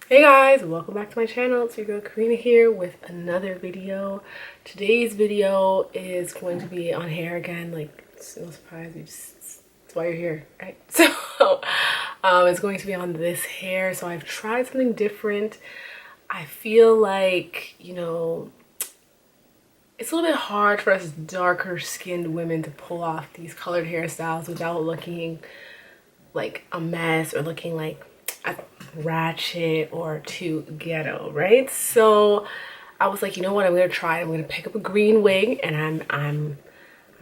Hey guys, welcome back to my channel. It's your girl Karina here with another video. Today's video is going to be on hair again. Like, it's no surprise, that's why you're here, right? So it's going to be on this hair. So I've tried something different. I feel like, you know, it's a little bit hard for us darker skinned women to pull off these colored hairstyles without looking like a mess or looking like ratchet or too ghetto, right? So I was like, you know what, I'm gonna try. I'm gonna pick up a green wig and I'm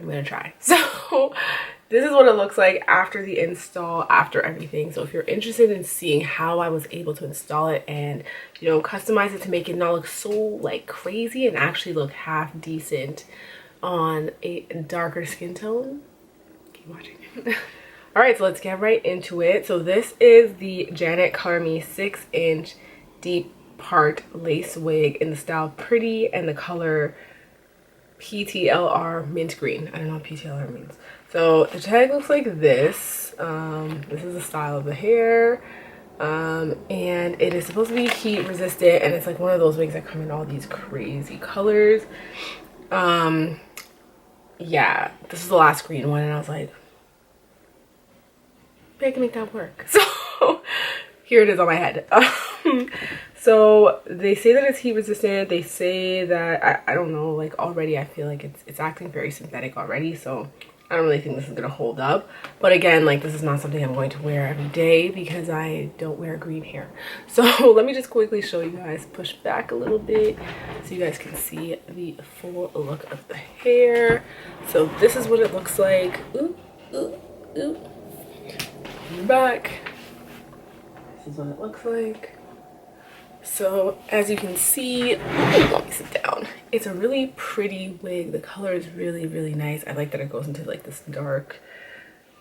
gonna try. So this is what it looks like after the install, after everything. So if you're interested in seeing how I was able to install it and, you know, customize it to make it not look so like crazy and actually look half decent on a darker skin tone, keep watching. All right, so let's get right into it. So this is the Janet Color Me 6-inch deep part lace wig in the style Pretty and the color PTLR mint green. I don't know what PTLR means. So the tag looks like this. This is the style of the hair. And it is supposed to be heat resistant, and it's like one of those wigs that come in all these crazy colors. Yeah, this is the last green one, and I was like, I can make that work. So here it is on my head. So they say that it's heat resistant. They say that I don't know, like already I feel like it's acting very synthetic already, so I don't really think this is gonna hold up. But again, like, this is not something I'm going to wear every day because I don't wear green hair. So let me just quickly show you guys, push back a little bit so you guys can see the full look of the hair. So this is what it looks like. Ooh, ooh, ooh. Back. This is what it looks like. So as you can see, let me sit down. It's a really pretty wig. The color is really, really nice. I like that it goes into like this dark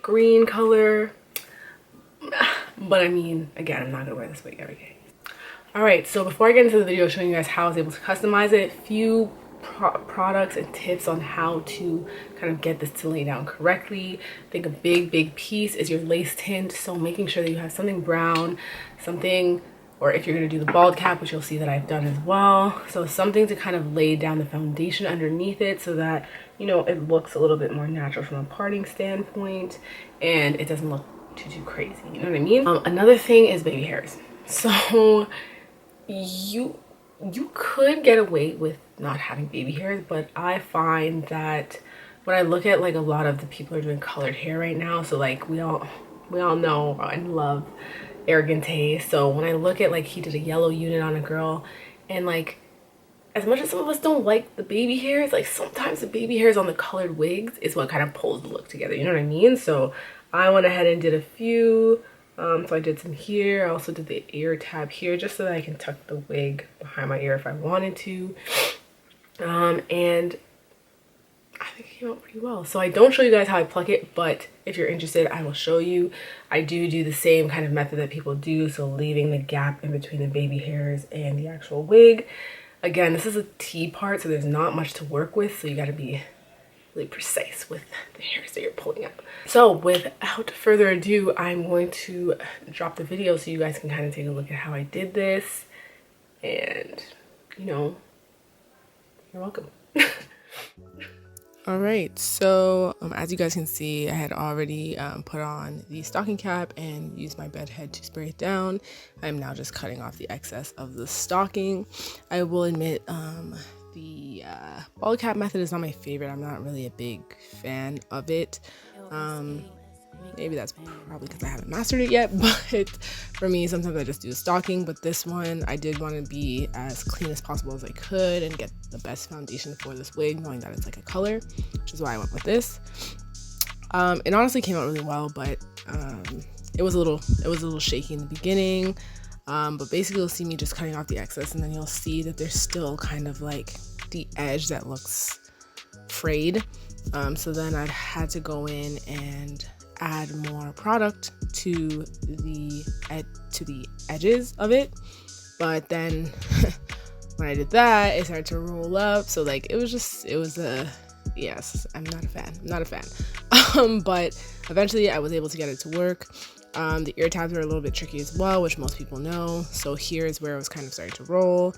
green color. But I mean, again, I'm not gonna wear this wig every day. All right, so before I get into the video showing you guys how I was able to customize it, few products and tips on how to kind of get this to lay down correctly. I think a big piece is your lace tint, so making sure that you have something brown, something, or if you're going to do the bald cap, which you'll see that I've done as well, so something to kind of lay down the foundation underneath it so that, you know, it looks a little bit more natural from a parting standpoint and it doesn't look too crazy, you know what I mean? Another thing is baby hairs. So you could get away with not having baby hairs, but I find that when I look at like a lot of the people who are doing colored hair right now, so like we all know and love Arrogant Tae. So when I look at, like, he did a yellow unit on a girl, and like, as much as some of us don't like the baby hairs, like sometimes the baby hairs on the colored wigs is what kind of pulls the look together, you know what I mean? So I went ahead and did a few. So I did some here. I also did the ear tab here just so that I can tuck the wig behind my ear if I wanted to. And I think it came out pretty well. So I don't show you guys how I pluck it, but if you're interested, I will show you. I do the same kind of method that people do, so leaving the gap in between the baby hairs and the actual wig. Again, this is a T part, so there's not much to work with, so you got to be really precise with the hairs that you're pulling up. So without further ado, I'm going to drop the video so you guys can kind of take a look at how I did this, and, you know, you're welcome. All right, so as you guys can see, I had already put on the stocking cap and used my bed head to spray it down. I'm now just cutting off the excess of the stocking. I will admit the bald cap method is not my favorite. I'm not really a big fan of it. Maybe that's probably because I haven't mastered it yet, but for me, sometimes I just do the stocking. But this one, I did want to be as clean as possible as I could and get the best foundation for this wig, knowing that it's like a color, which is why I went with this. It honestly came out really well, but it was a little shaky in the beginning. But basically, you'll see me just cutting off the excess, and then you'll see that there's still kind of like the edge that looks frayed. So then I had to go in and add more product to the edges of it, but then when I did that, it started to roll up, so like it was a yes, I'm not a fan. But eventually I was able to get it to work. The ear tabs are a little bit tricky as well, which most people know. So here is where it was kind of starting to roll.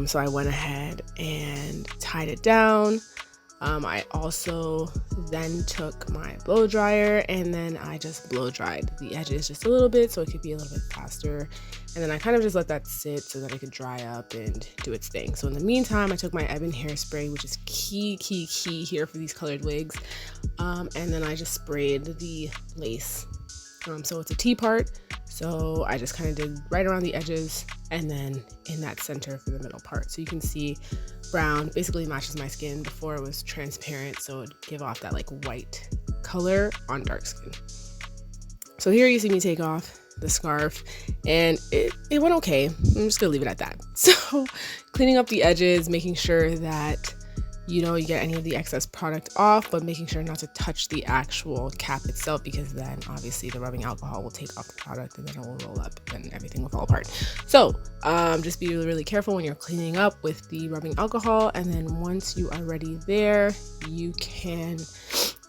So I went ahead and tied it down. I also then took my blow dryer and then I just blow dried the edges just a little bit so it could be a little bit faster. And then I kind of just let that sit so that it could dry up and do its thing. So in the meantime, I took my Ebin hairspray, which is key here for these colored wigs. And then I just sprayed the lace. So it's a T part. So I just kind of did right around the edges and then in that center for the middle part. So you can see brown basically matches my skin. Before it was transparent, so it would give off that like white color on dark skin. So here you see me take off the scarf and it went okay. I'm just gonna leave it at that. So cleaning up the edges, making sure that you get any of the excess product off, but making sure not to touch the actual cap itself, because then obviously the rubbing alcohol will take off the product and then it will roll up and everything will fall apart. So just be really, really careful when you're cleaning up with the rubbing alcohol. And then once you are ready there, you can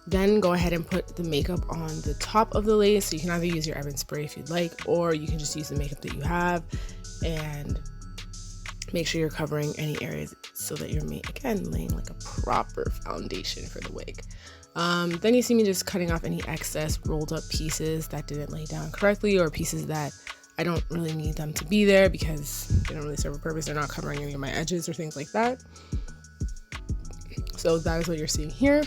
then go ahead and put the makeup on the top of the lace. So you can either use your Ebin spray if you'd like, or you can just use the makeup that you have and make sure you're covering any areas so that you're again laying like a proper foundation for the wig. Then you see me just cutting off any excess rolled up pieces that didn't lay down correctly, or pieces that I don't really need them to be there because they don't really serve a purpose. They're not covering any of my edges or things like that. So that is what you're seeing here.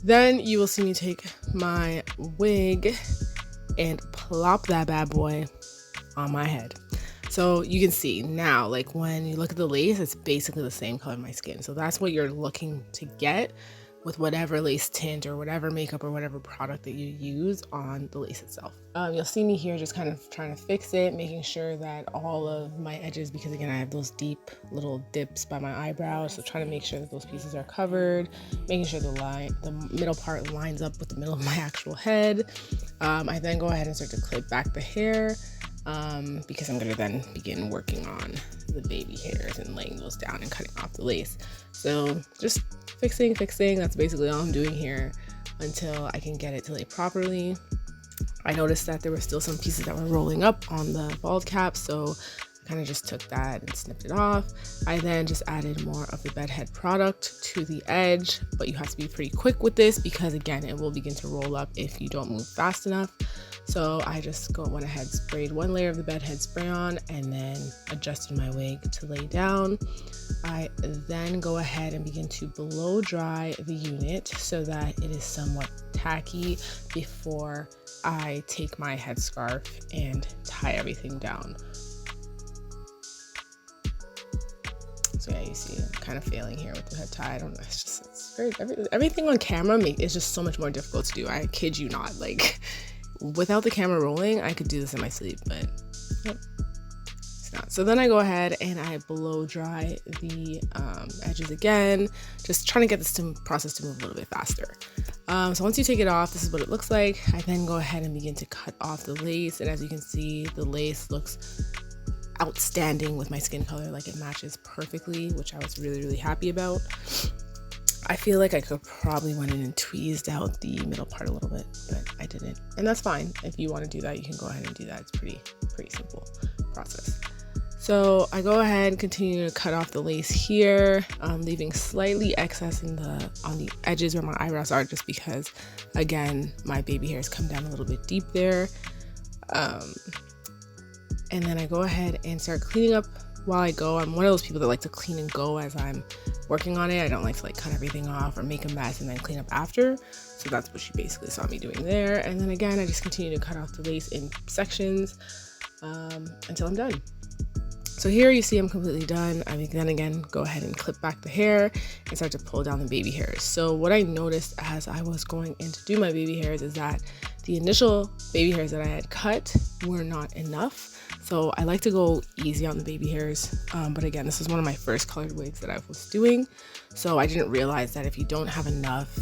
Then you will see me take my wig and plop that bad boy on my head. So you can see now, like when you look at the lace, it's basically the same color of my skin. So that's what you're looking to get with whatever lace tint or whatever makeup or whatever product that you use on the lace itself. You'll see me here just kind of trying to fix it, making sure that all of my edges, because again, I have those deep little dips by my eyebrows. So trying to make sure that those pieces are covered, making sure the middle part lines up with the middle of my actual head. I then go ahead and start to clip back the hair. Because I'm gonna then begin working on the baby hairs and laying those down and cutting off the lace. So just fixing, that's basically all I'm doing here until I can get it to lay properly. I noticed that there were still some pieces that were rolling up on the bald cap, so I kind of just took that and snipped it off. I then just added more of the bedhead product to the edge, but you have to be pretty quick with this because again, it will begin to roll up if you don't move fast enough. So I just went ahead, sprayed one layer of the bedhead spray on, and then adjusted my wig to lay down. I then go ahead and begin to blow dry the unit so that it is somewhat tacky before I take my headscarf and tie everything down. So yeah, you see I'm kind of failing here with the head tie. I don't know, it's very, everything on camera is just so much more difficult to do. I kid you not, like without the camera rolling, I could do this in my sleep, but yep, it's not. So then I go ahead and I blow dry the edges again, just trying to get this process to move a little bit faster. So once you take it off, this is what it looks like. I then go ahead and begin to cut off the lace, and as you can see, the lace looks outstanding with my skin color. Like it matches perfectly, which I was really, really happy about. I feel like I could probably went in and tweezed out the middle part a little bit, but I didn't. And that's fine. If you want to do that, you can go ahead and do that. It's pretty simple process. So I go ahead and continue to cut off the lace here, leaving slightly excess on the edges where my eyebrows are, just because, again, my baby hairs come down a little bit deep there. And then I go ahead and start cleaning up while I go. I'm one of those people that like to clean and go as I'm working on it. I don't like to like cut everything off or make a mess and then clean up after. So that's what she basically saw me doing there. And then again, I just continue to cut off the lace in sections until I'm done. So here you see I'm completely done. I mean, then again, go ahead and clip back the hair and start to pull down the baby hairs. So what I noticed as I was going in to do my baby hairs is that the initial baby hairs that I had cut were not enough. So I like to go easy on the baby hairs. But again, this is one of my first colored wigs that I was doing. So I didn't realize that if you don't have enough,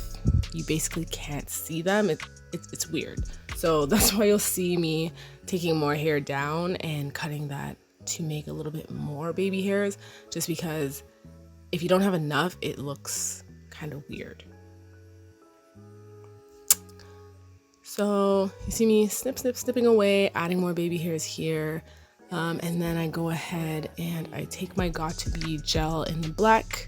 you basically can't see them. It's weird. So that's why you'll see me taking more hair down and cutting that to make a little bit more baby hairs, just because if you don't have enough, it looks kind of weird. So you see me snipping away, adding more baby hairs here. And then I go ahead and I take my Got2b gel in the black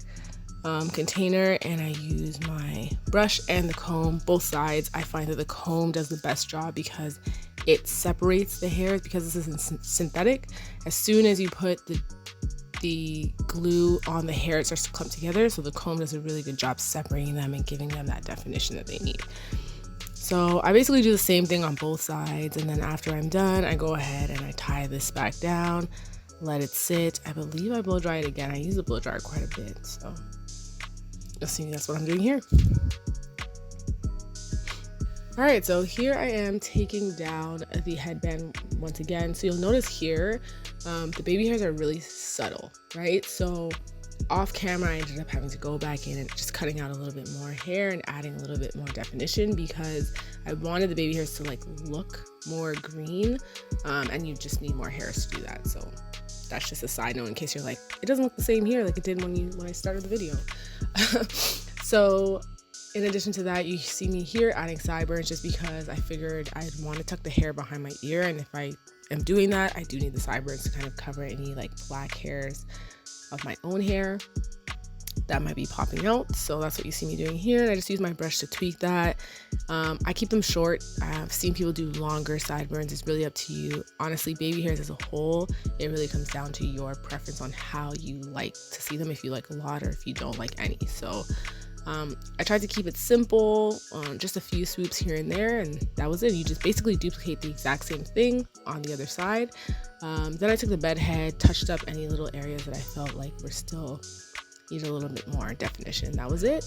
container, and I use my brush and the comb, both sides. I find that the comb does the best job because it separates the hairs, because this is synthetic. As soon as you put the glue on the hair, it starts to clump together, so the comb does a really good job separating them and giving them that definition that they need. So I basically do the same thing on both sides, and then after I'm done, I go ahead and I tie this back down, let it sit. I believe I blow dry it again. I use the blow dryer quite a bit, so you'll see that's what I'm doing here. All right, so here I am taking down the headband once again. So you'll notice here, the baby hairs are really subtle, right? So off camera, I ended up having to go back in and just cutting out a little bit more hair and adding a little bit more definition, because I wanted the baby hairs to like look more green, and you just need more hairs to do that. So that's just a side note in case you're like, it doesn't look the same here like it did when I started the video. So in addition to that, you see me here adding sideburns just because I figured I'd want to tuck the hair behind my ear, and if I am doing that, I do need the sideburns to kind of cover any like black hairs of my own hair that might be popping out. So that's what you see me doing here, and I just use my brush to tweak that. I keep them short. I've seen people do longer sideburns. It's really up to you. Honestly, baby hairs as a whole, it really comes down to your preference on how you like to see them, if you like a lot or if you don't like any. So I tried to keep it simple, just a few swoops here and there, and that was it. You just basically duplicate the exact same thing on the other side. Then I took the bed head, touched up any little areas that I felt like were still needed a little bit more definition. That was it.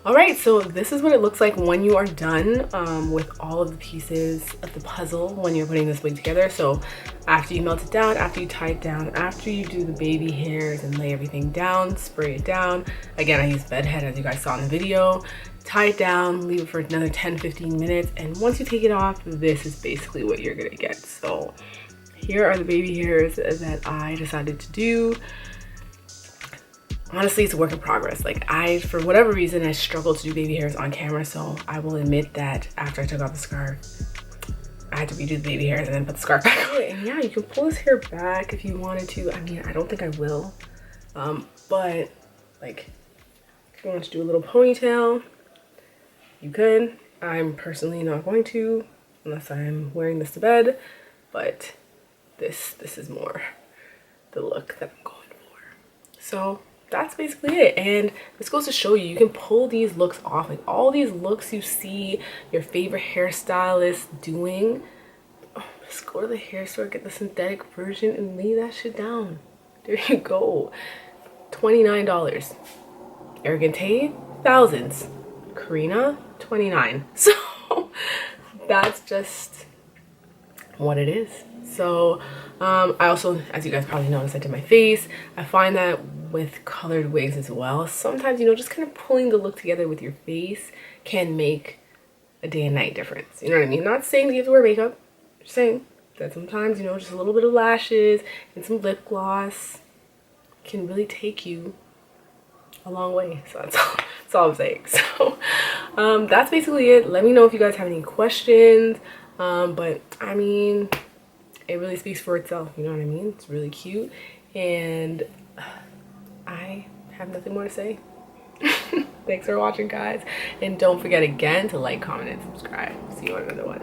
All right, so this is what it looks like when you are done with all of the pieces of the puzzle when you're putting this wig together. So after you melt it down, after you tie it down, after you do the baby hairs and lay everything down, spray it down. Again, I use bed head as you guys saw in the video. Tie it down, leave it for another 10-15 minutes, and once you take it off, this is basically what you're gonna get. So here are the baby hairs that I decided to do. Honestly, it's a work in progress. Like for whatever reason, I struggle to do baby hairs on camera, so I will admit that after I took off the scarf, I had to redo the baby hairs and then put the scarf back on. And yeah, you can pull this hair back if you wanted to. I mean, I don't think I will, but like if you want to do a little ponytail, you could. I'm personally not going to unless I'm wearing this to bed, but this is more the look that I'm going for. So that's basically it, and this goes to show you can pull these looks off. Like all these looks you see your favorite hairstylist doing, just go to the hair store, get the synthetic version, and lay that shit down. There you go. $29. Arrogant Tae, thousands. Karina, $29. So that's just what it is. So I also, as you guys probably noticed, I did my face. I find that with colored wigs as well, sometimes, you know, just kind of pulling the look together with your face can make a day and night difference. You know what I mean? Not saying that you have to wear makeup, just saying that sometimes, you know, just a little bit of lashes and some lip gloss can really take you a long way. So that's all I'm saying. So that's basically it. Let me know if you guys have any questions. But I mean, it really speaks for itself, you know what I mean? It's really cute, and I have nothing more to say. Thanks for watching, guys, and don't forget again to like, comment, and subscribe. See you on another one.